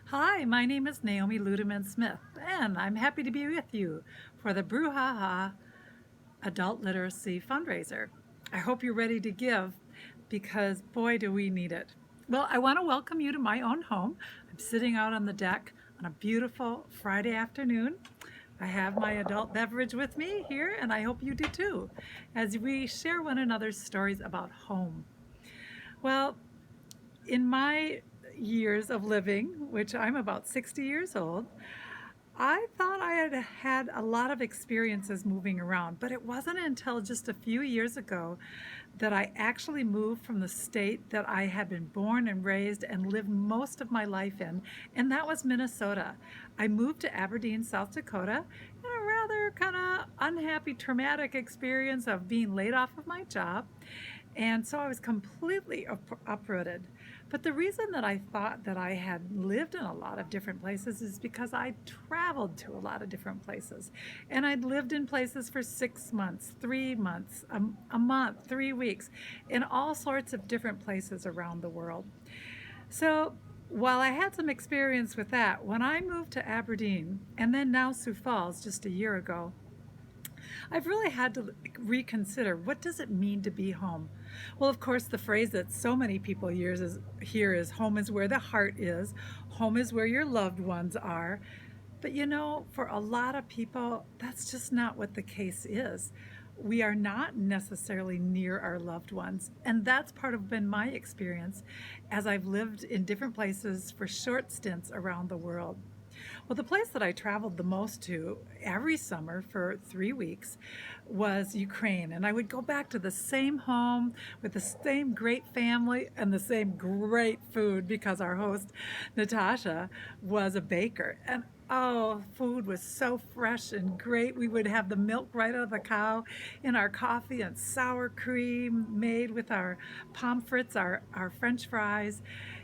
Hi, my name is Naomi Ludeman Smith, and I'm happy to be with you for the Brewhaha Adult Literacy Fundraiser. I hope you're ready to give because boy, do we need it. Well, I want to welcome you to my own home. I'm sitting out on the deck on a beautiful Friday afternoon. I have my adult beverage with me here, and I hope you do too, as we share one another's stories about home. Well, in my years of living, which I'm about 60 years old, I thought I had had a lot of experiences moving around, but it wasn't until just a few years ago that I actually moved from the state that I had been born and raised and lived most of my life in, and that was Minnesota. I moved to Aberdeen, South Dakota, in a rather kind of unhappy, traumatic experience of being laid off of my job. And so I was completely uprooted. But the reason that I thought that I had lived in a lot of different places is because I traveled to a lot of different places. And I'd lived in places for 6 months, 3 months, a month, 3 weeks, in all sorts of different places around the world. So while I had some experience with that, when I moved to Aberdeen and then now Sioux Falls just a year ago, I've really had to reconsider, what does it mean to be home? Well, of course, the phrase that so many people hear is home is where the heart is, home is where your loved ones are. But for a lot of people, that's just not what the case is. We are not necessarily near our loved ones. And that's part of been my experience as I've lived in different places for short stints around the world. Well, the place that I traveled the most to every summer for 3 weeks was Ukraine. And I would go back to the same home with the same great family and the same great food because our host, Natasha, was a baker. And oh, food was so fresh and great. We would have the milk right out of the cow in our coffee and sour cream made with our pommes frites, our French fries.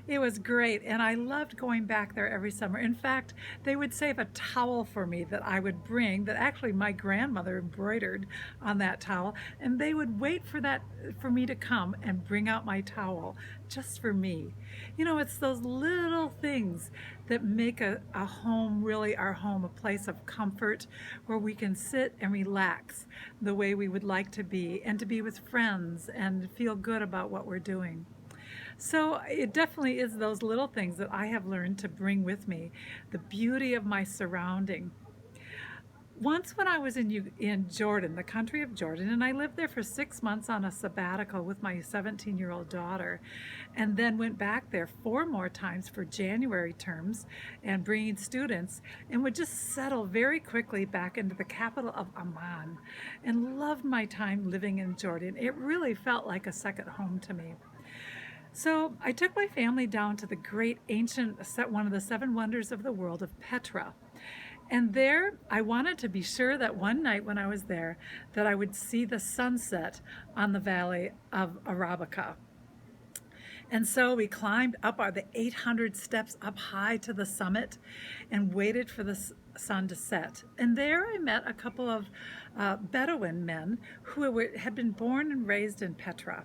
It was great, and I loved going back there every summer. In fact, they would save a towel for me that I would bring that actually my grandmother embroidered on that towel, and they would wait for me to come and bring out my towel just for me. It's those little things that make a home really our home, a place of comfort where we can sit and relax the way we would like to be and to be with friends and feel good about what we're doing. So it definitely is those little things that I have learned to bring with me, the beauty of my surrounding. Once when I was in Jordan, the country of Jordan, and I lived there for 6 months on a sabbatical with my 17-year-old daughter, and then went back there 4 more times for January terms and bringing students, and would just settle very quickly back into the capital of Amman, and loved my time living in Jordan. It really felt like a second home to me. So I took my family down to the great ancient, one of the seven wonders of the world of Petra. And there, I wanted to be sure that one night when I was there, that I would see the sunset on the valley of Arabica. And so we climbed up the 800 steps up high to the summit and waited for the sun to set. And there I met a couple of Bedouin men who had been born and raised in Petra.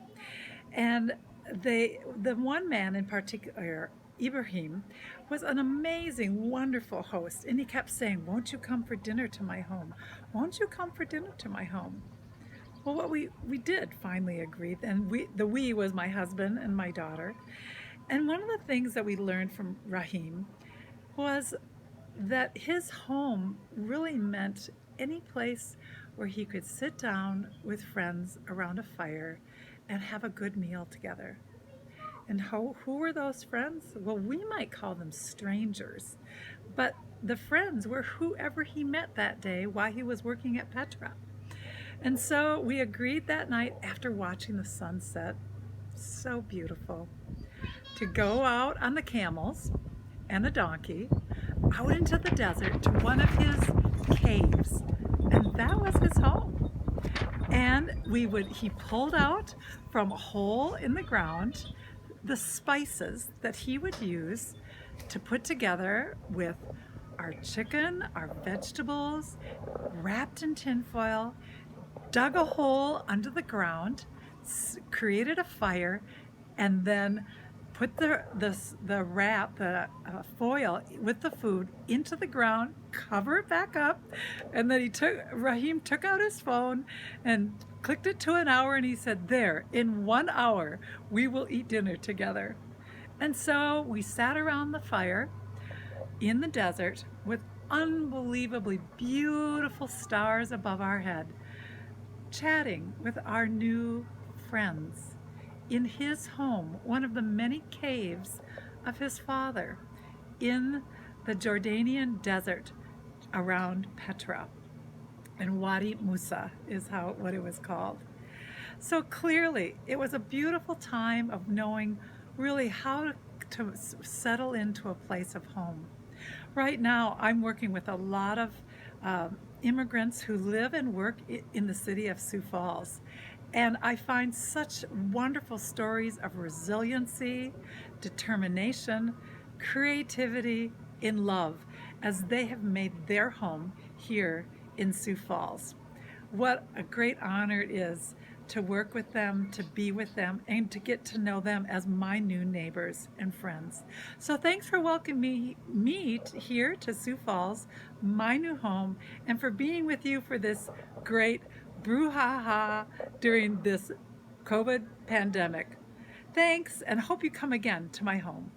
And the one man in particular, Ibrahim, was an amazing, wonderful host. And he kept saying, "Won't you come for dinner to my home? Won't you come for dinner to my home?" Well, what we did finally agree. And we was my husband and my daughter. And one of the things that we learned from Rahim was that his home really meant any place where he could sit down with friends around a fire and have a good meal together. And who were those friends? Well, we might call them strangers, but the friends were whoever he met that day while he was working at Petra. And so we agreed that night after watching the sunset, so beautiful, to go out on the camels and a donkey out into the desert to one of his caves. And that was his home. And he pulled out from a hole in the ground the spices that he would use to put together with our chicken, our vegetables, wrapped in tinfoil, dug a hole under the ground, created a fire, and then put the wrap, the foil with the food into the ground, cover it back up, and then Rahim took out his phone and clicked it to an hour, and he said, "There, in 1 hour, we will eat dinner together." And so we sat around the fire in the desert with unbelievably beautiful stars above our head, chatting with our new friends in his home, one of the many caves of his father in the Jordanian desert around Petra. And Wadi Musa is what it was called. So clearly, it was a beautiful time of knowing really how to settle into a place of home. Right now, I'm working with a lot of immigrants who live and work in the city of Sioux Falls. And I find such wonderful stories of resiliency, determination, creativity, in love as they have made their home here in Sioux Falls. What a great honor it is to work with them, to be with them, and to get to know them as my new neighbors and friends. So thanks for welcoming me here to Sioux Falls, my new home, and for being with you for this great Brewhaha during this COVID pandemic. Thanks, and hope you come again to my home.